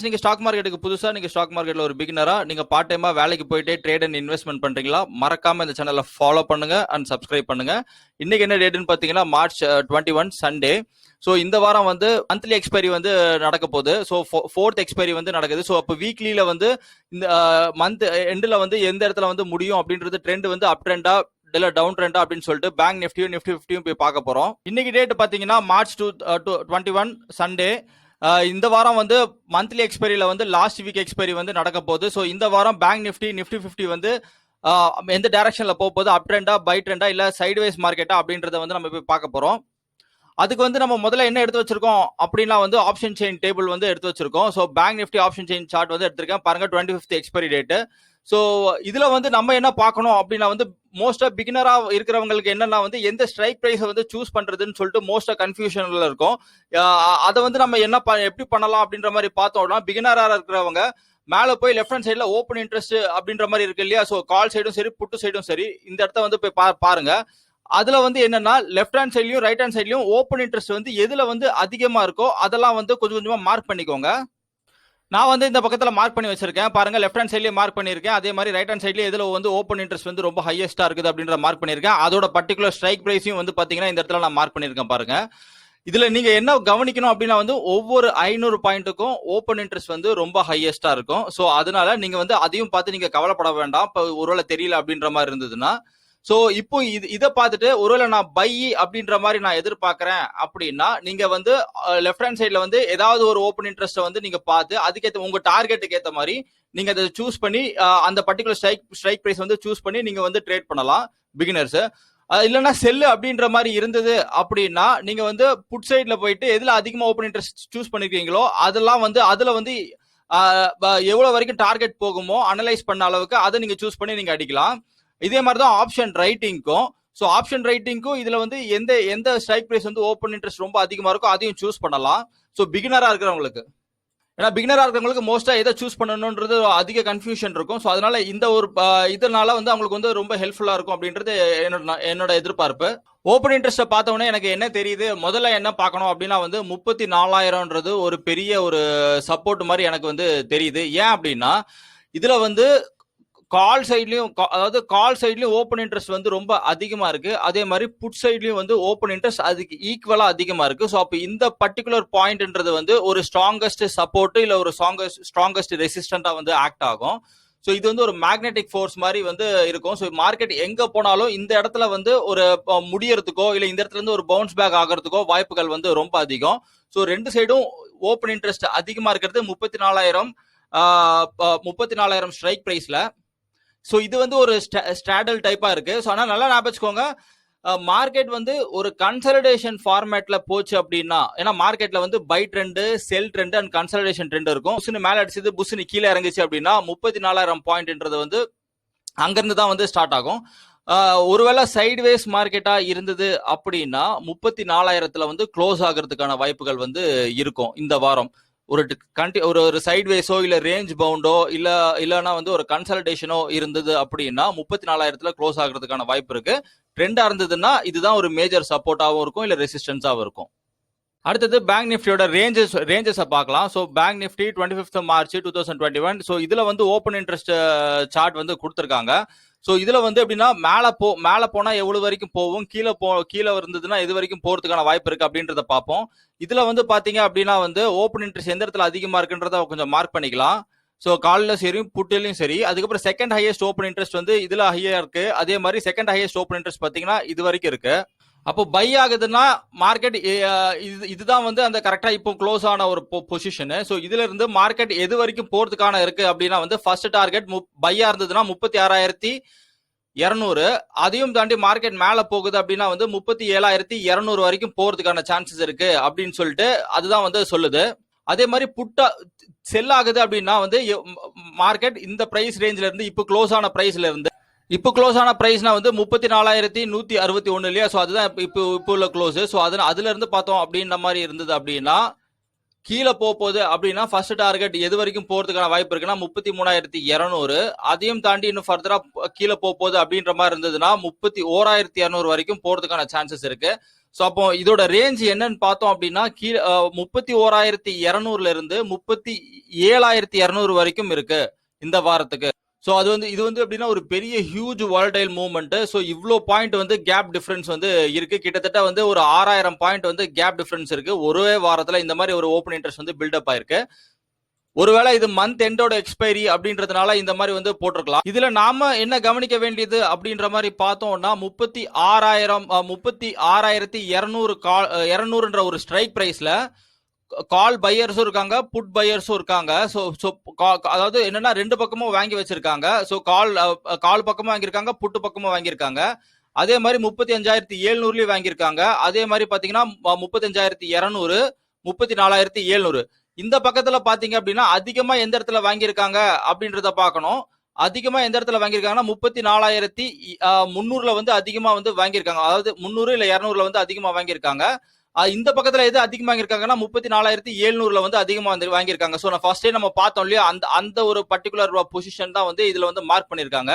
நீங்க ஸ்டாக் மார்க்கெட்டுக்கு புதுசா நீங்க ஸ்டாக் மார்க்கெட்ல ஒரு பிகினரா நீங்க பார்ட் டைமா வேலைக்கு போயிட்டே ட்ரேட் அண்ட் இன்வெஸ்ட்மெண்ட் பண்றீங்களா? மறக்காம இந்த சேனலை ஃபாலோ பண்ணுங்க அண்ட் சப்ஸ்கிரைப் பண்ணுங்க. இன்னைக்கு என்ன டேட்னு பாத்தீங்கன்னா மார்ச் 21 சண்டே. ஸோ இந்த வாரம் வந்து மந்த்லி எக்ஸ்பைரி வந்து நடக்க போகுது. ஸோ ஃபோர்த் எக்ஸ்பைரி வந்து நடக்குது. ஸோ அப்போ வீக்லியில வந்து இந்த மந்த் எண்டில் வந்து எந்த இடத்துல வந்து முடியும் அப்படின்றது ட்ரெண்ட் வந்து அப் ட்ரெண்டா இல்ல டவுன் ட்ரெண்டா அப்படின்னு சொல்லிட்டு பேங்க் நிஃப்டியும் நிஃப்டி 50 போய் பார்க்க போறோம். இன்னைக்கு டேட் பாத்தீங்கன்னா மார்ச் 21 சண்டே. இந்த வாரம் வந்து மந்த்லி எக்ஸ்பைரியில வந்து லாஸ்ட் வீக் எக்ஸ்பைரி வந்து நடக்க போகுது. ஸோ இந்த வாரம் பேங்க் நிஃப்டி 50 வந்து எந்த டைரக்ஷன்ல போக போகுது, அப் ட்ரெண்டா பை ட்ரெண்டா இல்ல சைட்வேஸ் மார்க்கெட்டா அப்படின்றத வந்து நம்ம போய் பார்க்க போறோம். அதுக்கு வந்து நம்ம முதல்ல என்ன எடுத்து வச்சிருக்கோம் அப்படின்னா வந்து ஆப்ஷன் செயின் டேபிள் வந்து எடுத்து வச்சிருக்கோம். So bank Nifty option chain chart வந்து எடுத்திருக்கேன் பாருங்க. 25th expiry date. ஸோ இதுல வந்து நம்ம என்ன பார்க்கணும் அப்படின்னா வந்து மோஸ்டா பிகினரா இருக்கிறவங்களுக்கு என்னன்னா வந்து எந்த ஸ்ட்ரைக் பிரைஸ் வந்து சூஸ் பண்றதுன்னு சொல்லிட்டு மோஸ்டா கன்ஃபியூஷன்ல இருக்கும். அதை வந்து நம்ம என்ன எப்படி பண்ணலாம் அப்படின்ற மாதிரி பார்த்தோம்னா, பிகினரா இருக்கிறவங்க மேல போய் லெஃப்ட் ஹேண்ட் சைட்ல ஓப்பன் இன்ட்ரெஸ்ட் அப்படின்ற மாதிரி இருக்கு இல்லையா? ஸோ கால் சைடும் சரி புட்டு சைடும் சரி இந்த இடத்த வந்து போய் பாருங்க. அதுல வந்து என்னன்னா லெஃப்ட் ஹேண்ட் சைட்லயும் ரைட் ஹேண்ட் சைட்லயும் ஓப்பன் இன்ட்ரெஸ்ட் வந்து எதுல வந்து அதிகமா இருக்கோ அதெல்லாம் வந்து கொஞ்சம் கொஞ்சமா மார்க் பண்ணிக்கோங்க. நான் வந்து இந்த பக்கத்துல மார்க் பண்ணி வச்சிருக்கேன் பாருங்க. லெஃப்ட் ஹேண்ட் சைட்லயே மார்க் பண்ணிருக்கேன். அதே மாதிரி ரைட் ஹேண்ட் சைட்லயே எதுல வந்து ஓப்பன் இன்ட்ரெஸ்ட் வந்து ரொம்ப ஹையஸ்டா இருக்குது அப்படின்ற மார்க் பண்ணிருக்கேன். அதோட பர்டிகுலர் ஸ்ட்ரைக் பிரைஸையும் வந்து பாத்தீங்கன்னா இந்த இடத்துல நான் மார்க் பண்ணிருக்கேன் பாருங்க. இதுல நீங்க என்ன கவனிக்கணும் அப்படின்னா வந்து ஒவ்வொரு 500 பாயிண்ட்டுக்கும் ஓப்பன் இன்ட்ரெஸ்ட் வந்து ரொம்ப ஹையஸ்டா இருக்கும். ஸோ அதனால நீங்க வந்து அதையும் பார்த்து நீங்க கவலைப்பட வேண்டாம். இப்போ ஒருவேளை தெரியல அப்படின்ற மாதிரி இருந்ததுன்னா. ஸோ இப்போ இதை பார்த்துட்டு ஒருவேளை நான் பை அப்படின்ற மாதிரி நான் எதிர்பார்க்கறேன் அப்படின்னா நீங்க வந்து லெஃப்ட் ஹேண்ட் சைட்ல வந்து ஏதாவது ஒரு ஓப்பன் இன்ட்ரெஸ்ட் வந்து நீங்க பார்த்து அதுக்கேற்ற உங்க டார்கெட்டுக்கு ஏற்ற மாதிரி நீங்க அதை சூஸ் பண்ணி அந்த பர்டிகுலர் ஸ்ட்ரைக் பிரைஸ் வந்து சூஸ் பண்ணி நீங்க வந்து ட்ரேட் பண்ணலாம் பிகினர்ஸ். இல்லைன்னா செல்லு அப்படின்ற மாதிரி இருந்தது அப்படின்னா நீங்க வந்து புட் சைட்ல போயிட்டு எதுல அதிகமா ஓப்பன் இன்ட்ரெஸ்ட் சூஸ் பண்ணிருக்கீங்களோ அதெல்லாம் வந்து அதுல வந்து எவ்வளவு வரைக்கும் டார்கெட் போகுமோ அனலைஸ் பண்ண அளவுக்கு அதை நீங்க சூஸ் பண்ணி நீங்க அடிக்கலாம். இதே மாதிரி தான் ஆப்ஷன் ரைட்டிங்க்கும். ஸோ ஆப்ஷன் ரைட்டிங்க்கும் இதுல வந்து எந்த ஸ்ட்ரைக் பிரைஸ் வந்து ஓப்பன் இன்ட்ரெஸ்ட் ரொம்ப அதிகமா இருக்கோ அதையும் சூஸ் பண்ணலாம். ஸோ பிகினரா இருக்கிறவங்களுக்கு, ஏன்னா பிகினரா இருக்கிறவங்களுக்கு மோஸ்டா எதை சூஸ் பண்ணணும்ன்றது அதிக கன்ஃபியூஷன் இருக்கும். ஸோ அதனால இந்த ஒரு இதனால வந்து அவங்களுக்கு வந்து ரொம்ப ஹெல்ப்ஃபுல்லா இருக்கும் அப்படின்றது என்னோட எதிர்பார்ப்பு. ஓப்பன் இன்ட்ரெஸ்ட்டை பார்த்தவொடனே எனக்கு என்ன தெரியுது, முதல்ல என்ன பார்க்கணும் அப்படின்னா வந்து 34,000ன்றது ஒரு பெரிய ஒரு சப்போர்ட் மாதிரி எனக்கு வந்து தெரியுது. ஏன் அப்படின்னா இதுல வந்து கால் சைட்லயும் அதாவது கால் சைட்லயும் ஓப்பன் இன்ட்ரெஸ்ட் வந்து ரொம்ப அதிகமா இருக்கு. அதே மாதிரி புட் சைட்லயும் வந்து ஓப்பன் இன்ட்ரெஸ்ட் அதுக்கு ஈக்குவலா அதிகமா இருக்கு. ஸோ அப்போ இந்த பர்டிகுலர் பாயிண்ட்ன்றது வந்து ஒரு ஸ்ட்ராங்கஸ்ட் சப்போர்ட் இல்ல ஒரு ஸ்ட்ராங்கஸ்ட் ரெசிஸ்டண்டா வந்து ஆக்ட் ஆகும். ஸோ இது வந்து ஒரு மேக்னெட்டிக் ஃபோர்ஸ் மாதிரி வந்து இருக்கும். ஸோ மார்க்கெட் எங்க போனாலும் இந்த இடத்துல வந்து ஒரு முடியறதுக்கோ இல்ல இந்த இடத்துல இருந்து ஒரு பவுன்ஸ் பேக் ஆகிறதுக்கோ வாய்ப்புகள் வந்து ரொம்ப அதிகம். ஸோ ரெண்டு சைடும் ஓப்பன் இன்ட்ரெஸ்ட் அதிகமா இருக்கிறது 34,000 ஸ்ட்ரைக் பிரைஸ்ல. ஸோ இது வந்து ஒரு ஸ்ட்ராடல் டைப்பா இருக்கு. ஸோ ஆனால் நல்லா ஞாபகம் வச்சுக்கோங்க, மார்க்கெட் வந்து ஒரு கன்சல்டேஷன் ஃபார்மேட்ல போச்சு அப்படின்னா, ஏன்னா மார்க்கெட்ல வந்து buy trend, sell trend and consultation trend இருக்கும். புஷ்னு மேல அடிச்சது புஷ்னு கீழே இறங்குச்சு அப்படின்னா 34,000 பாயிண்ட்ன்றது வந்து அங்கிருந்து தான் வந்து ஸ்டார்ட் ஆகும். ஒருவேளை சைட்வேஸ் மார்க்கெட்டா இருந்தது அப்படின்னா 34,000ல வந்து க்ளோஸ் ஆகிறதுக்கான வாய்ப்புகள் வந்து இருக்கும் இந்த வாரம். ஒரு சைட்வேஸோ இல்ல ரேஞ்ச் பவுண்டோ இல்லனா வந்து ஒரு கன்சல்டேஷனோ இருந்தது அப்படின்னா 34,000ல க்ளோஸ் ஆகிறதுக்கான வாய்ப்பு இருக்கு. ட்ரெண்டா இருந்ததுன்னா இதுதான் ஒரு மேஜர் சப்போர்ட்டாவும் இருக்கும் இல்ல ரெசிஸ்டன்ஸாவும் இருக்கும். அடுத்தது பேங்க் நிஃப்டியோட ரேஞ்சஸ் பார்க்கலாம். So bank Nifty 25th March 2021. So இதுல வந்து ஓப்பன் இன்ட்ரெஸ்ட் சார்ட் வந்து கொடுத்துருக்காங்க. ஸோ இதுல வந்து எப்படின்னா மேல போனா எவ்வளவு வரைக்கும் போகும், கீழே இருந்ததுன்னா எது வரைக்கும் போறதுக்கான வாய்ப்பு இருக்கு அப்படின்றத பார்ப்போம். இதுல வந்து பாத்தீங்க அப்படின்னா வந்து ஓப்பன் இன்ட்ரெஸ்ட் எந்த இடத்துல அதிகமா இருக்குன்றத கொஞ்சம் மார்க் பண்ணிக்கலாம். ஸோ காலில் சரி புட்டிலையும் சரி. அதுக்கப்புறம் செகண்ட் ஹையஸ்ட் ஓப்பன் இன்ட்ரெஸ்ட் வந்து இதுல ஹையா இருக்கு. அதே மாதிரி செகண்ட் ஹையஸ்ட் ஓப்பன் இன்ட்ரெஸ்ட் பாத்தீங்கன்னா இது வரைக்கும் இருக்கு. அப்போ பை ஆகுதுன்னா மார்க்கெட் இதுதான் வந்து அந்த கரெக்டா இப்போ க்ளோஸ் ஆன ஒரு பொசிஷன். ஸோ இதுல இருந்து மார்க்கெட் எது வரைக்கும் போறதுக்கான இருக்கு அப்படின்னா வந்து ஃபர்ஸ்ட் டார்கெட் பையா இருந்ததுன்னா 36,200. அதையும் தாண்டி மார்க்கெட் மேல போகுது அப்படின்னா வந்து 37,200 வரைக்கும் போறதுக்கான சான்சஸ் இருக்கு அப்படின்னு சொல்லிட்டு அதுதான் வந்து சொல்லுது. அதே மாதிரி புட்டா செல் ஆகுது அப்படின்னா வந்து மார்க்கெட் இந்த பிரைஸ் ரேஞ்சில இருந்து இப்போ க்ளோஸ் ஆன பிரைஸ்ல இருந்து இப்போ க்ளோஸ் ஆன பிரைஸ்னா வந்து 34,161 இல்லையா? ஸோ அதுதான் இப்போ உள்ள க்ளோஸ். ஸோ அதுல இருந்து பார்த்தோம் அப்படின்ற மாதிரி இருந்தது அப்படின்னா கீழே போகுது அப்படின்னா ஃபர்ஸ்ட் டார்கெட் எது வரைக்கும் போறதுக்கான வாய்ப்பு இருக்குன்னா 33,200. அதையும் தாண்டி இன்னும் ஃபர்தரா கீழே போகுது அப்படின்ற மாதிரி இருந்ததுன்னா 31,200 வரைக்கும் போறதுக்கான சான்சஸ் இருக்கு. ஸோ அப்போ இதோட ரேஞ்ச் என்னன்னு பார்த்தோம் அப்படின்னா கீழே 31,200ல இருந்து 37,200 வரைக்கும் இருக்கு இந்த வாரத்துக்கு. ஸோ இது வந்து எப்படின்னா ஒரு பெரிய ஹியூஜ் வாலடைல் மூவ்மெண்ட். ஸோ இவ்வளோ பாயிண்ட் வந்து கேப் டிஃபரன்ஸ் வந்து இருக்கு. கிட்டத்தட்ட வந்து ஒரு 6,000 பாயிண்ட் வந்து கேப் டிஃபரன்ஸ் இருக்கு ஒரே வாரத்தில். இந்த மாதிரி ஒரு ஓப்பன் இன்ட்ரெஸ்ட் வந்து பில்டப் ஆயிருக்கு. ஒருவேளை இது மந்த் எண்டோட எக்ஸ்பைரி அப்படின்றதுனால இந்த மாதிரி வந்து போட்டிருக்கலாம். இதுல நாம என்ன கவனிக்க வேண்டியது அப்படின்ற மாதிரி பார்த்தோம்னா 36,200 ஒரு ஸ்ட்ரைக் பிரைஸ்ல கால் பையர்ஸும் இருக்காங்க, புட் பையர்ஸும் இருக்காங்க. ஸோ அதாவது என்னன்னா ரெண்டு பக்கமும் வாங்கி வச்சிருக்காங்க. ஸோ கால் பக்கமும் வாங்கியிருக்காங்க, புட்டு பக்கமும் வாங்கியிருக்காங்க. அதே மாதிரி 35,700லயும் வாங்கியிருக்காங்க. அதே மாதிரி பாத்தீங்கன்னா 35,200, 34,700. இந்த பக்கத்துல பாத்தீங்க அப்படின்னா அதிகமா எந்த இடத்துல வாங்கியிருக்காங்க அப்படின்றத பார்க்கணும். அதிகமா எந்த இடத்துல வாங்கியிருக்காங்கன்னா 34,300ல வந்து அதிகமா வந்து வாங்கியிருக்காங்க. அதாவது 300 இல்ல 200ல வந்து அதிகமா வாங்கியிருக்காங்க. இந்த பக்கத்துல எது அதிகமா வாங்கியிருக்காங்கன்னா 34,700ல வந்து அதிகமா வந்து வாங்கியிருக்காங்க. ஸோ நான் ஃபர்ஸ்டே நம்ம பார்த்தோம் இல்லையா, அந்த ஒரு பர்டிகுலர் பொசிஷன் தான் வந்து இதுல வந்து மார்க் பண்ணிருக்காங்க.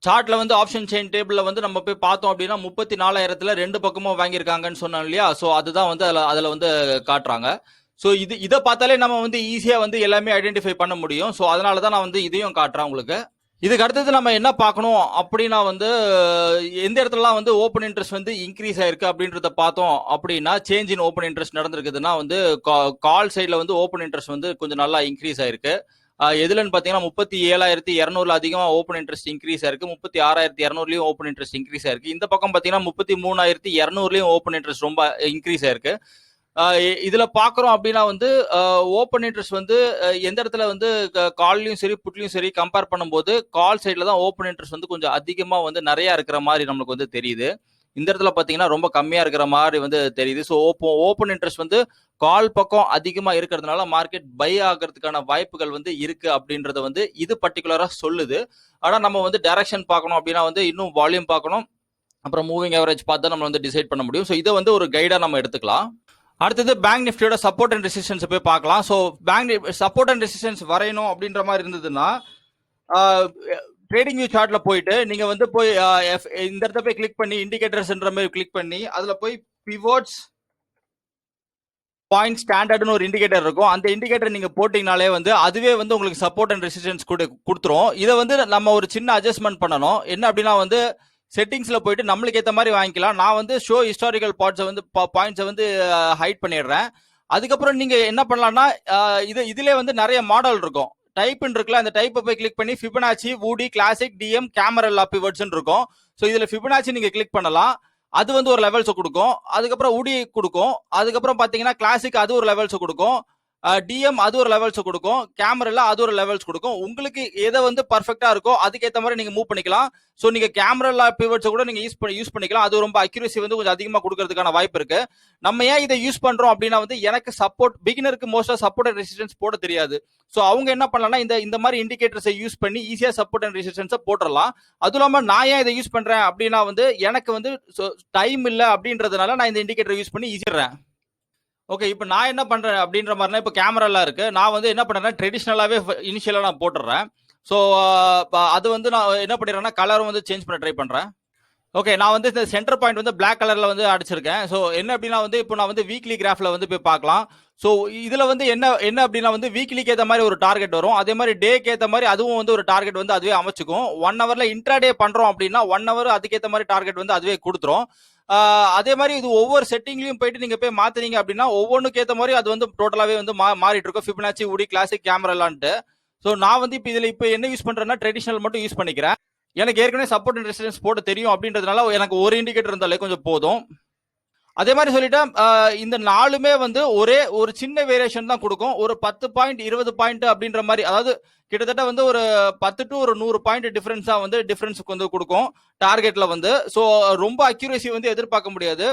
சார்ட்ல வந்து ஆப்ஷன் செயின் டேபிள்ல வந்து நம்ம போய் பார்த்தோம் அப்படின்னா 34,000ல ரெண்டு பக்கமும் வாங்கியிருக்காங்கன்னு சொன்னோம் இல்லையா. ஸோ அதுதான் வந்து அதுல வந்து காட்டுறாங்க. ஸோ இதை பார்த்தாலே நம்ம வந்து ஈஸியா வந்து எல்லாமே ஐடென்டிஃபை பண்ண முடியும். ஸோ அதனாலதான் நான் வந்து இதையும் காட்டுறேன் உங்களுக்கு. இதுக்கு அடுத்தது நம்ம என்ன பார்க்கணும் அப்படின்னா வந்து எந்த இடத்துலலாம் வந்து ஓப்பன் இன்ட்ரெஸ்ட் வந்து இன்க்ரீஸ் ஆயிருக்கு அப்படின்றத பார்த்தோம் அப்படின்னா சேஞ்ச் இன் ஓப்பன் இன்ட்ரெஸ்ட் நடந்திருக்குதுன்னா வந்து கால் சைட்ல வந்து ஓப்பன் இன்ட்ரெஸ்ட் வந்து கொஞ்சம் நல்லா இன்க்ரீஸ் ஆயிருக்கு. எதுலன்னு பாத்தீங்கன்னா 37,200ல அதிகமா ஓப்பன் இன்ட்ரெஸ்ட் இன்க்ரீஸ் ஆயிருக்கு. 36,200லயும் ஓப்பன் இன்ட்ரெஸ்ட் இன்க்ரீஸ் ஆயிருக்கு. இந்த பக்கம் பாத்தீங்கன்னா 33,200லயும் ஓப்பன் இன்ட்ரெஸ்ட் ரொம்ப இன்க்ரீஸ் ஆயிருக்கு. இதுல பாக்குறோம் அப்படின்னா வந்து ஓப்பன் இன்ட்ரெஸ்ட் வந்து எந்த இடத்துல வந்து கால்லையும் சரி புட்லையும் சரி கம்பேர் பண்ணும்போது கால் சைட்ல தான் ஓப்பன் இன்ட்ரெஸ்ட் வந்து கொஞ்சம் அதிகமா வந்து நிறைய இருக்கிற மாதிரி நம்மளுக்கு வந்து தெரியுது. இந்த இடத்துல பாத்தீங்கன்னா ரொம்ப கம்மியா இருக்கிற மாதிரி வந்து தெரியுது. ஸோ ஓப்பன் இன்ட்ரெஸ்ட் வந்து கால் பக்கம் அதிகமா இருக்கிறதுனால மார்க்கெட் பை ஆகிறதுக்கான வாய்ப்புகள் வந்து இருக்கு அப்படின்றத வந்து இது பர்டிகுலரா சொல்லுது. ஆனா நம்ம வந்து டைரக்ஷன் பார்க்கணும் அப்படின்னா வந்து இன்னும் வால்யூம் பார்க்கணும், அப்புறம் மூவிங் ஆவரேஜ் பார்த்து தான் நம்ம வந்து டிசைட் பண்ண முடியும். ஸோ இதை வந்து ஒரு கைடா நம்ம எடுத்துக்கலாம். அடுத்தது பேங்க் நிஃப்டியோட சப்போர்ட் அண்ட் ரெசிஸ்டன்ஸ் போய் பார்க்கலாம். So bank support and resistance வரையணும் அப்படின்ற மாதிரி இருந்ததுன்னா ட்ரேடிங் வியூ சார்ட்ல போயிட்டு நீங்க வந்து போய் இந்த இடத்த போய் கிளிக் பண்ணி இண்டிகேட்டர்ஸ்ன்ற மாதிரி கிளிக் பண்ணி அதுல போய் பிவோட்ஸ் பாயிண்ட் ஸ்டாண்டர்ட்னு ஒரு இண்டிகேட்டர் இருக்கும். அந்த இண்டிகேட்டர் நீங்க போட்டீங்கனாலே வந்து அதுவே வந்து உங்களுக்கு சப்போர்ட் அண்ட் ரெசிஸ்டன்ஸ் கொடுத்துரும். இதை வந்து நம்ம ஒரு சின்ன அட்ஜஸ்ட்மெண்ட் பண்ணணும். என்ன அப்படின்னா வந்து செட்டிங்ஸ்ல போயிட்டு நம்மளுக்கு ஏற்ற மாதிரி வாங்கிக்கலாம். நான் வந்து ஷோ ஹிஸ்டாரிக்கல் பாயிண்ட்ஸை வந்து ஹைட் பண்ணிடுறேன். அதுக்கப்புறம் நீங்க என்ன பண்ணலாம்னா இதுல வந்து நிறைய மாடல் இருக்கும். டைப் இருக்குல்ல, அந்த டைப்பை போய் கிளிக் பண்ணி ஃபிபனாச்சி, வூடி, கிளாசிக், டிஎம், கேமரல்லா பிவட்ஸ் இருக்கும். ஸோ இதுல ஃபிபனாச்சி நீங்க கிளிக் பண்ணலாம். அது வந்து ஒரு லெவல்ஸ் கொடுக்கும். அதுக்கப்புறம் ஊடி கொடுக்கும். அதுக்கப்புறம் பாத்தீங்கன்னா கிளாசிக் அது ஒரு லெவல்ஸ் கொடுக்கும். டிஎம் அது ஒரு லெவல்ஸ் கொடுக்கும். கேமரா அது ஒரு லெவல்ஸ் கொடுக்கும். உங்களுக்கு எதை வந்து பர்ஃபெக்டா இருக்கோ அதுக்கேற்ற மாதிரி நீங்க மூவ் பண்ணிக்கலாம். ஸோ நீங்க கேமரா பிவட்ஸ் கூட நீங்க யூஸ் பண்ணிக்கலாம். அது ரொம்ப அக்யூரசி வந்து கொஞ்சம் அதிகமா கொடுக்கறதுக்கான வாய்ப்பு இருக்கு. நம்ம ஏன் இதை யூஸ் பண்றோம் அப்படின்னா வந்து எனக்கு சப்போர்ட் பிகினருக்கு மோஸ்டா சப்போர்ட் அண்ட் ரெசிஸ்டன்ஸ் போட தெரியாது. ஸோ அவங்க என்ன பண்ணலாம்னா இந்த மாதிரி இண்டிகேட்டர்ஸை யூஸ் பண்ணி ஈஸியா சப்போர்ட் அண்ட் ரெசிஸ்டன்ஸை போட்டுடலாம். அதுவும் இல்லாம நான் ஏன் இதை யூஸ் பண்றேன் அப்படின்னா வந்து எனக்கு வந்து டைம் இல்லை அப்படின்றதுனால நான் இந்த இண்டிகேட்டர் யூஸ் பண்ணி ஈஸிடுறேன். ஓகே, இப்போ நான் என்ன பண்றேன் அப்படின்ற மாதிரினா இப்போ கேமராலாம் இருக்கு. நான் வந்து என்ன பண்றேன்னா ட்ரெடிஷ்னலாவே இனிஷியலா நான் போட்டுறேன். ஸோ அது வந்து நான் என்ன பண்ணிடுறேன்னா கலரும் வந்து சேஞ்ச் பண்ண ட்ரை பண்றேன். ஓகே, நான் வந்து இந்த சென்டர் பாயிண்ட் வந்து பிளாக் கலர்ல வந்து அடிச்சிருக்கேன். ஸோ என்ன அப்படின்னா வந்து இப்போ நான் வந்து வீக்லி கிராஃப்ல வந்து போய் பார்க்கலாம். ஸோ இதுல வந்து என்ன அப்படின்னா வந்து வீக்லிக்கு ஏற்ற மாதிரி ஒரு டார்கெட் வரும். அதே மாதிரி டேக்கு ஏற்ற மாதிரி அதுவும் வந்து ஒரு டார்கெட் வந்து அதுவே அமைச்சுக்கும். 1 ஹவர்ல இன்ட்ராடே பண்றோம் அப்படின்னா 1 ஹவர் அதுக்கேற்ற மாதிரி டார்கெட் வந்து அதுவே கொடுத்துரும். அதே மாதிரி இது ஒவ்வொரு செட்டிங்லயும் போயிட்டு நீங்க போய் மாத்துறீங்க அப்படின்னா ஒவ்வொன்றுக்கு ஏற்ற மாதிரி அது வந்து டோட்டலாவே வந்து மாறிட்டு இருக்கும். ஃபிபனாச்சி, உடி, கிளாசிக், கேமராலான்ட்டு. ஸோ நான் வந்து இப்போ என்ன யூஸ் பண்றேன்னா ட்ரெடிஷனல் மட்டும் யூஸ் பண்ணிக்கிறேன். எனக்கு ஏற்கனவே சப்போர்ட் அண்ட் ரெசிஸ்டன்ஸ் போட தெரியும் அப்படின்றதுனால எனக்கு ஒரு இண்டிகேட்டர் இருந்தாலே கொஞ்சம் போதும். அதே மாதிரி சொல்லிட்டா இந்த நாலுமே வந்து ஒரே ஒரு சின்ன வேரியேஷன் தான் கொடுக்கும். ஒரு 10 பாயிண்ட் 20 பாயிண்ட் அப்படின்ற மாதிரி, அதாவது கிட்டத்தட்ட வந்து ஒரு 10 to 100 பாயிண்ட் டிஃபரன்ஸா வந்து டிஃபரன்ஸுக்கு வந்து கொடுக்கும் டார்கெட்ல வந்து. ஸோ ரொம்ப அக்யூரேசி வந்து எதிர்பார்க்க முடியாது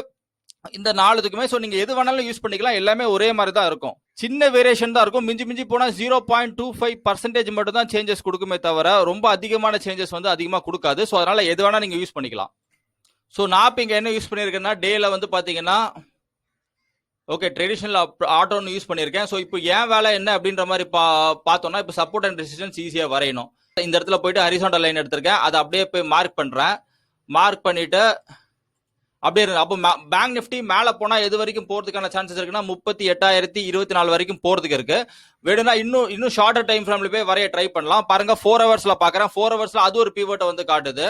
இந்த நாலுத்துக்குமே. ஸோ நீங்க எது வேணாலும் யூஸ் பண்ணிக்கலாம், எல்லாமே ஒரே மாதிரி தான் இருக்கும். சின்ன வேரியேஷன் தான் இருக்கும். மிஞ்சி போனா 0.25% மட்டும் தான் சேஞ்சஸ் கொடுக்குமே தவிர ரொம்ப அதிகமான சேஞ்சஸ் வந்து அதிகமா கொடுக்காது. ஸோ அதனால எது வேணா நீங்க யூஸ் பண்ணிக்கலாம். ஸோ நான் இப்போ இங்க என்ன யூஸ் பண்ணியிருக்கேன்னா டேல வந்து பாத்தீங்கன்னா ஓகே, ட்ரெடிஷனல் ஆட்டோன்னு யூஸ் பண்ணியிருக்கேன். ஸோ இப்போ ஏன் வேலை என்ன அப்படின்ற மாதிரி பார்த்தோம்னா, இப்போ சப்போர்ட் அண்ட் ரெசிஸ்டன்ஸ் ஈஸியாக வரையணும். இந்த இடத்துல போயிட்டு ஹரிசாண்டல் லைன் எடுத்திருக்கேன், அதை அப்படியே போய் மார்க் பண்ணுறேன். மார்க் பண்ணிட்டு அப்படியே இருக்கு. அப்போ பேங்க் நிஃப்டி மேலே போனால் எது வரைக்கும் போகிறதுக்கான சான்சஸ் இருக்குன்னா 38,024 வரைக்கும் போகிறதுக்கு இருக்கு. வேணும்னா இன்னும் ஷார்ட்டர் டைம் ஃப்ரேம்ல போய் வரைய ட்ரை பண்ணலாம். பாருங்க 4 ஹவர்ஸ்ல பார்க்குறேன். 4 ஹவர்ஸ்ல அது ஒரு பிவோட்டை வந்து காட்டுது.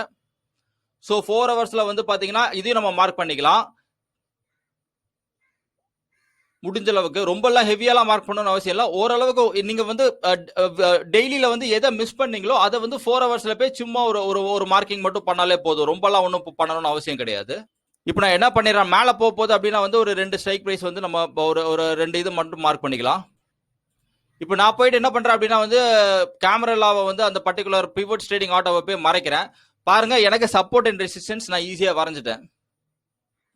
ஸோ 4 ஹவர்ஸ்ல வந்து பார்த்தீங்கன்னா இதையும் நம்ம மார்க் பண்ணிக்கலாம். முடிஞ்ச அளவுக்கு ரொம்பலாம் ஹெவியாலாம் மார்க் பண்ணணும்னு அவசியம் இல்லை. ஓரளவுக்கு நீங்க வந்து டெய்லியில வந்து எதை மிஸ் பண்ணீங்களோ அதை வந்து 4 ஹவர்ஸ்ல போய் சும்மா ஒரு மார்க்கிங் மட்டும் பண்ணாலே போதும். ரொம்பலாம் ஒன்றும் பண்ணணும்னு அவசியம் கிடையாது. இப்போ நான் என்ன பண்ணிடுறேன், மேலே போகுது அப்படின்னா வந்து ஒரு 2 ஸ்ட்ரைக் ப்ரைஸ் வந்து நம்ம ஒரு 2 இது மட்டும் மார்க் பண்ணிக்கலாம். இப்போ நான் போயிட்டு என்ன பண்றேன் அப்படின்னா வந்து கேமராவை வந்து அந்த பர்டிகுலர் பிவோட் ட்ரேடிங் ஆட்டோவை போய் மறைக்கிறேன். பாருங்க, எனக்கு சப்போர்ட் அண்ட் ரெசிஸ்டன்ஸ் நான் ஈஸியா வரைஞ்சிட்டேன்.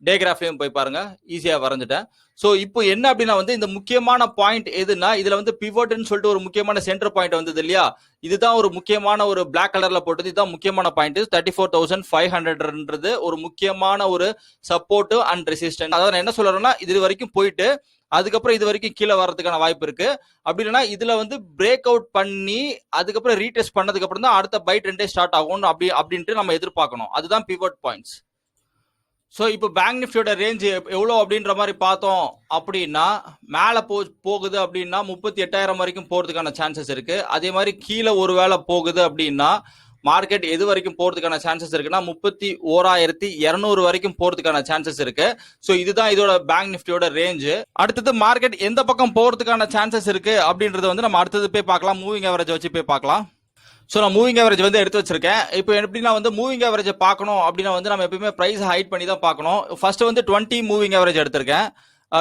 டே கிராஃப்லயும் போய் பாருங்க, ஈஸியா வரைஞ்சிட்டேன். ஸோ இப்போ என்ன அப்படின்னா வந்து இந்த முக்கியமான பாயிண்ட் எதுனா, இதுல வந்து பிவோட்னு சொல்லிட்டு ஒரு முக்கியமான சென்டர் பாயிண்ட் வந்தது இல்லையா, இதுதான் ஒரு முக்கியமான ஒரு பிளாக் கலர்ல போட்டது. இதுதான் முக்கியமான பாயிண்ட். 34,500ன்றது ஒரு முக்கியமான ஒரு சப்போர்ட் அண்ட் ரெசிஸ்டன்ஸ். அதாவது நான் என்ன சொல்றேன்னா, இது வரைக்கும் போயிட்டு அதுக்கப்புறம் இது வரைக்கும் கீழே வர்றதுக்கான வாய்ப்பு இருக்கு. அப்படி இல்லைன்னா இதுல வந்து பிரேக் அவுட் பண்ணி அதுக்கப்புறம் ரீடெஸ்ட் பண்ணதுக்கு அப்புறம் தான் அடுத்த பை ட்ரெண்டே ஸ்டார்ட் ஆகும் அப்படின்ட்டு நம்ம எதிர்பார்க்கணும். அதுதான் பிவோட் பாயிண்ட்ஸ். ஸோ இப்போ பேங்க் நிஃப்டியோட ரேஞ்ச் எவ்வளோ அப்படின்ற மாதிரி பார்த்தோம் அப்படின்னா, மேலே போகுது அப்படின்னா 38,000 வரைக்கும் போகிறதுக்கான சான்சஸ் இருக்கு. அதே மாதிரி கீழே ஒரு வேளை போகுது அப்படின்னா மார்க்கெட் எது வரைக்கும் போகிறதுக்கான சான்சஸ் இருக்குன்னா 31,200 வரைக்கும் போகிறதுக்கான சான்சஸ் இருக்கு. ஸோ இதுதான் இதோட பேங்க் நிஃப்டியோட ரேஞ்சு. அடுத்தது மார்க்கெட் எந்த பக்கம் போகிறதுக்கான சான்சஸ் இருக்கு அப்படின்றத வந்து நம்ம அடுத்தது போய் பார்க்கலாம். மூவிங் ஆவரேஜ் வச்சு போய் பார்க்கலாம். ஸோ நான் மூவிங் ஆவரேஜ் வந்து எடுத்து வச்சிருக்கேன். இப்போ எப்படின்னா வந்து மூவிங் ஆவரேஜ் பார்க்கணும் அப்படின்னா வந்து நம்ம எப்பயுமே பிரைஸ் ஹைட் பண்ணி தான் பார்க்கணும். ஃபர்ஸ்ட் வந்து 20 மூவிங் ஆவரேஜ் எடுத்திருக்கேன்.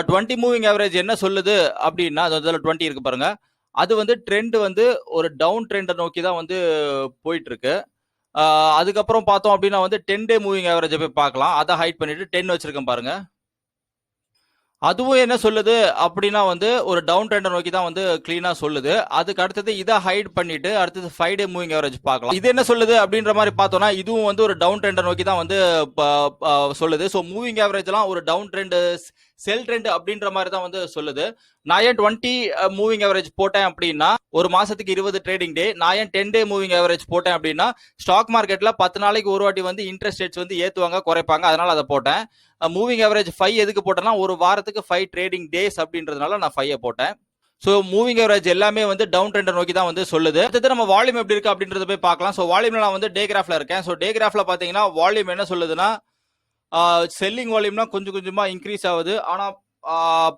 20 மூவிங் ஆவரேஜ் என்ன சொல்லுது அப்படின்னா, அதில் 20 இருக்கு பாருங்க, அது வந்து ட்ரெண்ட் வந்து ஒரு டவுன் ட்ரெண்டை நோக்கி தான் வந்து போயிட்டு இருக்கு. அதுக்கப்புறம் பார்த்தோம் அப்படின்னா வந்து 10 டே மூவிங் ஆவரேஜை போய் பார்க்கலாம். அதை ஹைட் பண்ணிட்டு 10 வச்சிருக்கேன் பாருங்க. அதுவும் என்ன சொல்லுது அப்படின்னா வந்து ஒரு டவுன் ட்ரெண்டை நோக்கி தான் வந்து கிளீனா சொல்லுது. அதுக்கு அடுத்தது இதை ஹைட் பண்ணிட்டு அடுத்தது 5 டே மூவிங் ஆவரேஜ் பார்க்கலாம். இது என்ன சொல்லுது அப்படின்ற மாதிரி பார்த்தோம்னா இதுவும் வந்து ஒரு டவுன் ட்ரெண்டை நோக்கி தான் வந்து சொல்லுது. ஸோ மூவிங் ஆவரேஜ்லாம் ஒரு டவுன் ட்ரெண்ட் செல் ட்ரெண்ட் அப்படின்ற மாதிரி தான் வந்து சொல்லுது. நான் ஏன் 20 மூவிங் ஆவரேஜ் போட்டேன் அப்படின்னா, ஒரு மாசத்துக்கு 20 ட்ரேடிங் டே. நான் ஏன் 10 டே மூவிங் ஆவரேஜ் போட்டேன் அப்படின்னா, ஸ்டாக் மார்க்கெட்ல 10 நாளைக்கு ஒரு வாட்டி வந்து இன்ட்ரெஸ்ட் ரேட்ஸ் வந்து ஏத்துவாங்க குறைப்பாங்க, அதனால அதை போட்டேன். மூவிங் ஆவரேஜ் 5 எதுக்கு போட்டேன்னா, ஒரு வாரத்துக்கு 5 ட்ரேடிங் டேஸ் அப்படின்றதுனால நான் 5 போட்டேன். ஸோ மூவிங் ஆவரேஜ் எல்லாமே வந்து டவுன் ட்ரெண்டை நோக்கி தான் வந்து சொல்லுது. அடுத்தது நம்ம வால்யூம் எப்படி இருக்கு அப்படின்றத போய் பார்க்கலாம். ஸோ வால்யூம்ல நான் வந்து டே கிராஃப்ல இருக்கேன். ஸோ டே கிராஃப்ல பாத்தீங்கன்னா வால்யூம் என்ன சொல்லுதுன்னா, செல்லிங் வால்யூம்னா கொஞ்சம் கொஞ்சமா இன்க்ரீஸ் ஆகுது. ஆனா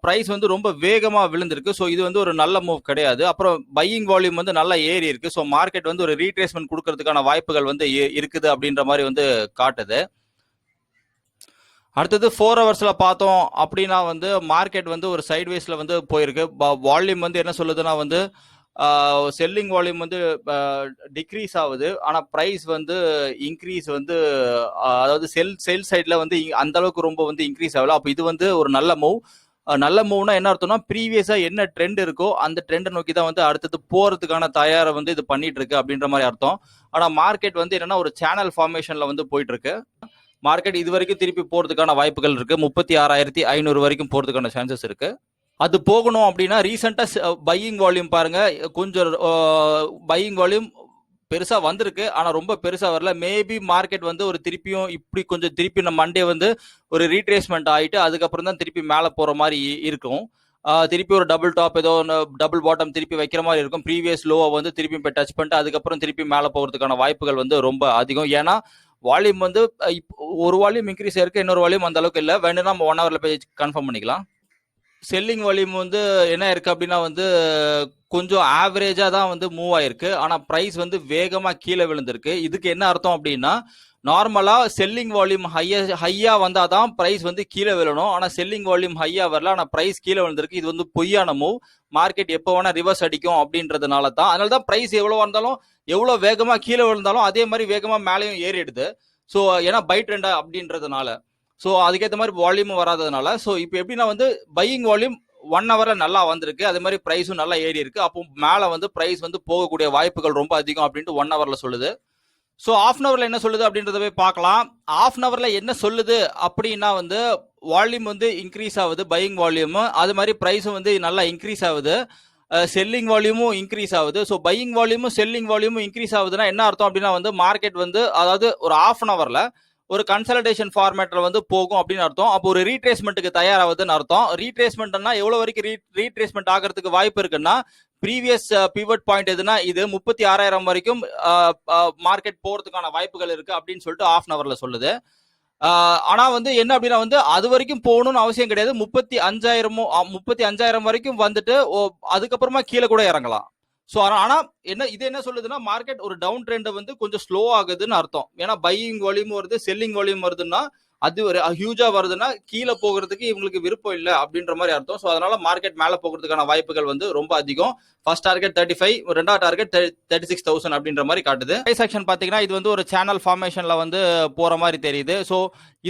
பிரைஸ் வந்து ரொம்ப வேகமா விழுந்திருக்கு. ஸோ இது வந்து ஒரு நல்ல மூவ் கிடையாது. அப்புறம் பையிங் வால்யூம் வந்து நல்லா ஏறி இருக்கு. ஸோ மார்க்கெட் வந்து ஒரு ரீட்ரேஸ்மெண்ட் கொடுக்கறதுக்கான வாய்ப்புகள் வந்து இருக்குது அப்படின்ற மாதிரி வந்து காட்டுது. அடுத்தது 4 ஹவர்ஸ்ல பார்த்தோம் அப்படின்னா வந்து மார்க்கெட் வந்து ஒரு சைட்வேஸ்ல வந்து போயிருக்கு. வால்யூம் வந்து என்ன சொல்லுதுன்னா வந்து செல்லிங் வால்யூம் வந்து டிக்ரீஸ் ஆகுது. ஆனா பிரைஸ் வந்து இன்க்ரீஸ் வந்து அதாவது செல் சைட்ல வந்து அந்த அளவுக்கு ரொம்ப வந்து இன்க்ரீஸ் ஆகல. அப்போ இது வந்து ஒரு நல்ல மூவ். நல்ல மூவ்னா என்ன அர்த்தம்னா, ப்ரீவியஸா என்ன ட்ரெண்ட் இருக்கோ அந்த ட்ரெண்டை நோக்கி தான் வந்து அடுத்தது போறதுக்கான தயாரை வந்து இது பண்ணிட்டு இருக்கு அப்படின்ற மாதிரி அர்த்தம். ஆனா மார்க்கெட் வந்து என்னன்னா ஒரு சேனல் ஃபார்மேஷன்ல வந்து போயிட்டு இருக்கு. மார்க்கெட் இது வரைக்கும் திருப்பி போறதுக்கான வாய்ப்புகள் இருக்கு. 36,500 வரைக்கும் போறதுக்கான சான்சஸ் இருக்கு. அது போகணும் அப்படின்னா ரீசெண்டா பையிங் வால்யூம் பாருங்க, கொஞ்சம் பையிங் வால்யூம் பெருசா வந்திருக்கு. ஆனா ரொம்ப பெருசா வரல. மேபி மார்க்கெட் வந்து ஒரு திருப்பியும் இப்படி கொஞ்சம் திருப்பி நம்ம மண்டே வந்து ஒரு ரீட்ரேஸ்மெண்ட் ஆயிட்டு அதுக்கப்புறம் தான் திருப்பி மேல போற மாதிரி இருக்கும். திருப்பி ஒரு டபுள் டாப் ஏதோ டபுள் பாட்டம் திருப்பி வைக்கிற மாதிரி இருக்கும். ப்ரீவியஸ் லோவை வந்து திருப்பி போய் டச் பண்ணிட்டு அதுக்கப்புறம் திருப்பி மேல போகிறதுக்கான வாய்ப்புகள் வந்து ரொம்ப அதிகம். ஏன்னா வால்யூம் வந்து ஒரு வால்யூம் இன்க்ரீஸ் ஆயிருக்கு, இன்னொரு வால்யூம் அந்த அளவுக்கு இல்லை. வேணும்னா நம்ம 1 ஹவர்ல போய் கன்ஃபார்ம் பண்ணிக்கலாம். செல்லிங் வால்யூம் வந்து என்ன இருக்கு அப்படின்னா வந்து கொஞ்சம் ஆவரேஜா தான் வந்து மூவ் ஆயிருக்கு. ஆனா பிரைஸ் வந்து வேகமா கீழே விழுந்திருக்கு. இதுக்கு என்ன அர்த்தம் அப்படின்னா, நார்மலா செல்லிங் வால்யூம் ஹையா வந்தாதான் பிரைஸ் வந்து கீழே விழணும். ஆனா செல்லிங் வால்யூம் ஹையா வரல, ஆனா பிரைஸ் கீழே விழுந்திருக்கு. இது வந்து பொய்யான மூவ். மார்க்கெட் எப்போ வேணா ரிவர்ஸ் அடிக்கும் அப்படின்றதுனால தான். அதனால தான் பிரைஸ் எவ்வளவு வந்தாலும் எவ்வளவு வேகமா கீழே விழுந்தாலும் அதே மாதிரி வேகமா மேலேயும் ஏறிடுது. ஸோ ஏன்னா பை ட்ரெண்டா அப்படின்றதுனால. ஸோ அதுக்கேற்ற மாதிரி வால்யூமும் வராததுனால. ஸோ இப்போ எப்படின்னா வந்து பையிங் வால்யூம் 1 ஹவர்ல நல்லா வந்திருக்கு. அதே மாதிரி பிரைஸும் நல்லா ஏறி இருக்கு. அப்போ மேல வந்து பிரைஸ் வந்து போகக்கூடிய வாய்ப்புகள் ரொம்ப அதிகம் அப்படின்ட்டு 1 ஹவர்ல சொல்லுது. ஸோ ஹாஃப் அன் ஹவர்ல என்ன சொல்லுது அப்படின்றத போய் பார்க்கலாம். ஹாஃப் அன் ஹவர்ல என்ன சொல்லுது அப்படின்னா வந்து வால்யூம் வந்து இன்க்ரீஸ் ஆகுது, பையிங் வால்யூம், அது மாதிரி ப்ரைஸும் வந்து நல்லா இன்க்ரீஸ் ஆகுது, செல்லிங் வால்யூமும் இன்க்ரீஸ் ஆகுது. ஸோ பையிங் வால்யூமும் செல்லிங் வால்யூமும் இன்க்ரீஸ் ஆகுதுன்னா என்ன அர்த்தம் அப்படின்னா வந்து மார்க்கெட் வந்து அதாவது ஒரு half அன் ஹவர்ல ஒரு கன்சல்டேஷன் ஃபார்மேட்ல வந்து போகும் அப்படின்னு அர்த்தம். அப்போ ஒரு ரீட்ரேஸ்மெண்ட்டுக்கு தயாராகுதுன்னு அர்த்தம். ரீட்ரேஸ்மெண்ட்னா எவ்வளவு வரைக்கும் ரீட்ரேஸ்மெண்ட் ஆகிறதுக்கு வாய்ப்பு இருக்குன்னா, ப்ரீவியஸ் பிவட் பாயிண்ட் எதுனா இது 36,000 வரைக்கும் மார்க்கெட் போறதுக்கான வாய்ப்புகள் இருக்கு அப்படின்னு சொல்லிட்டு half அன் ஹவர்ல சொல்லுது. ஆனா வந்து என்ன அப்படின்னா வந்து அது வரைக்கும் போகணும்னு அவசியம் கிடையாது. 35,000 வரைக்கும் வந்துட்டு அதுக்கப்புறமா கீழே கூட இறங்கலாம். ஸோ ஆனா என்ன சொல்லுதுன்னா மார்க்கெட் ஒரு டவுன் ட்ரெண்ட் வந்து கொஞ்சம் ஸ்லோ ஆகுதுன்னு அர்த்தம். ஏன்னா பையிங் வால்யூம் வருது, செல்லிங் வால்யூம் வருதுன்னா அது ஒரு ஹியூஜா வருதுன்னா கீழே போகிறதுக்கு இவங்களுக்கு விருப்பம் இல்லை அப்படின்ற மாதிரி அர்த்தம். ஸோ அதனால மார்க்கெட் மேலே போகிறதுக்கான வாய்ப்புகள் வந்து ரொம்ப அதிகம். ஃபர்ஸ்ட் டார்கெட் 35, ரெண்டாவது டார்கெட் 36,000 அப்படின்ற மாதிரி காட்டுது. ப்ரைஸ் ஆக்ஷன் பார்த்தீங்கன்னா இது வந்து ஒரு சேனல் ஃபார்மேஷன்ல வந்து போற மாதிரி தெரியுது. ஸோ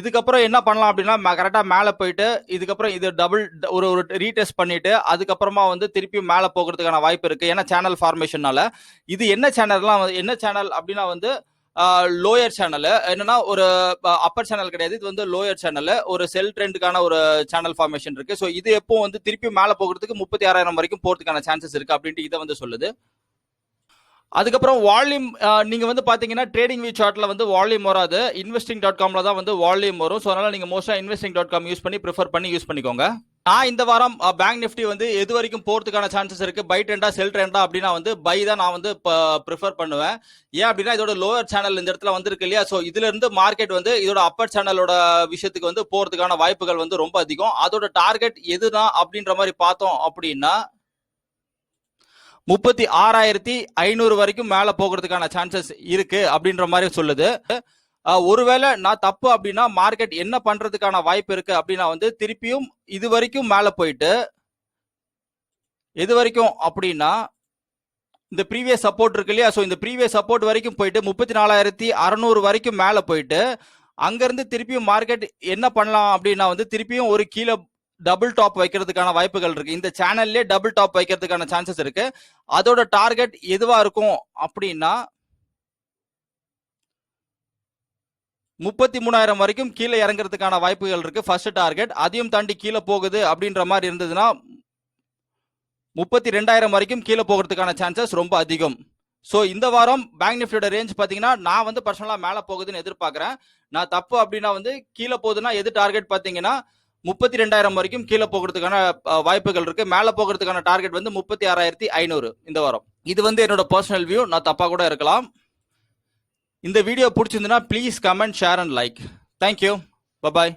இதுக்கப்புறம் என்ன பண்ணலாம் அப்படின்னா கரெக்டாக மேலே போயிட்டு இதுக்கப்புறம் இது டபுள் ஒரு ரீடெஸ்ட் பண்ணிட்டு அதுக்கப்புறமா வந்து திருப்பி மேலே போகிறதுக்கான வாய்ப்பு இருக்கு. ஏன்னா சேனல் ஃபார்மேஷனால இது என்ன சேனல் அப்படின்னா வந்து லோயர் சேனல், என்னன்னா ஒரு அப்பர் சேனல் கிடையாது, இது வந்து லோயர் சேனல், ஒரு செல் ட்ரெண்டுக்கான ஒரு சேனல் ஃபார்மேஷன் இருக்கு. ஸோ இது எப்போ வந்து திருப்பி மேலே போகிறதுக்கு 36,000 வரைக்கும் போறதுக்கான சான்சஸ் இருக்கு அப்படின்ட்டு இதை வந்து சொல்லுது. அதுக்கப்புறம் வால்யூம் நீங்க வந்து பாத்தீங்கன்னா ட்ரேடிங் வியூ சார்ட்ல வந்து வால்யூம் வராது, investing.comல தான் வந்து வால்யூம் வரும். ஸோ அதனால நீங்க மோஸ்டா investing.com யூஸ் பண்ணி ப்ரிஃபர் பண்ணி யூஸ் பண்ணிக்கோங்க. நான் இந்த வாரம் பேங்க் நிஃப்டி வந்து எது வரைக்கும் போறதுக்கான சான்சஸ் இருக்கு, பை ட்ரெண்டா செல் ட்ரெண்டா அப்படின்னா வந்து பை தான் நான் வந்து ப்ரிஃபர் பண்ணுவேன். ஏன் அப்படின்னா இதோட லோவர் சேனல் இந்த இடத்துல வந்திருக்கு இல்லையா, ஸோ இதுல இருந்து மார்க்கெட் வந்து இதோட அப்பர் சேனலோட விஷயத்துக்கு வந்து போறதுக்கான வாய்ப்புகள் வந்து ரொம்ப அதிகம். அதோட டார்கெட் எதுதான் அப்படின்ற மாதிரி பார்த்தோம் அப்படின்னா 36,500 வரைக்கும் மேல போகிறதுக்கான சான்சஸ் இருக்கு அப்படின்ற மாதிரி சொல்லுது. ஒருவேளை நான் தப்பு அப்படின்னா மார்க்கெட் என்ன பண்றதுக்கான வாய்ப்பு இருக்கு அப்படின்னா வந்து திருப்பியும் இது வரைக்கும் மேல போயிட்டு எது வரைக்கும் அப்படின்னா இந்த ப்ரீவியஸ் சப்போர்ட் இருக்கு இல்லையா, ஸோ இந்த ப்ரீவியஸ் சப்போர்ட் வரைக்கும் போயிட்டு 34,600 வரைக்கும் மேல போயிட்டு அங்கிருந்து திருப்பியும் மார்க்கெட் என்ன பண்ணலாம் அப்படின்னா வந்து திருப்பியும் ஒரு கீழே டபுள் டாப் வைக்கிறதுக்கான வாய்ப்புகள் இருக்கு. இந்த சேனல்லே டபுள் டாப் வைக்கிறதுக்கான சான்சஸ் இருக்கு. அதோட டார்கெட் எதுவா இருக்கும் அப்படின்னா 33,000 வரைக்கும் கீழே இறங்குறதுக்கான வாய்ப்புகள் இருக்கு ஃபர்ஸ்ட் டார்கெட். அதையும் தாண்டி கீழே போகுது அப்படின்ற மாதிரி இருந்ததுன்னா 32,000 வரைக்கும் கீழே போகிறதுக்கான சான்சஸ் ரொம்ப அதிகம். ஸோ இந்த வாரம் பேங்க் நிஃப்டியோட ரேஞ்ச் பார்த்தீங்கன்னா நான் வந்து பர்சனலா மேலே போகுதுன்னு எதிர்பார்க்குறேன். நான் தப்பு அப்படின்னா வந்து கீழே போகுதுன்னா எது டார்கெட் பார்த்தீங்கன்னா 32,000 வரைக்கும் கீழே போகிறதுக்கான வாய்ப்புகள் இருக்கு. மேலே போகிறதுக்கான டார்கெட் வந்து 36,500 இந்த வாரம். இது வந்து என்னோட பர்சனல் வியூ, நான் தப்பா கூட இருக்கலாம். இந்த வீடியோ பிடிச்சிருந்ததுன்னா please comment, share and like. Thank you, bye bye.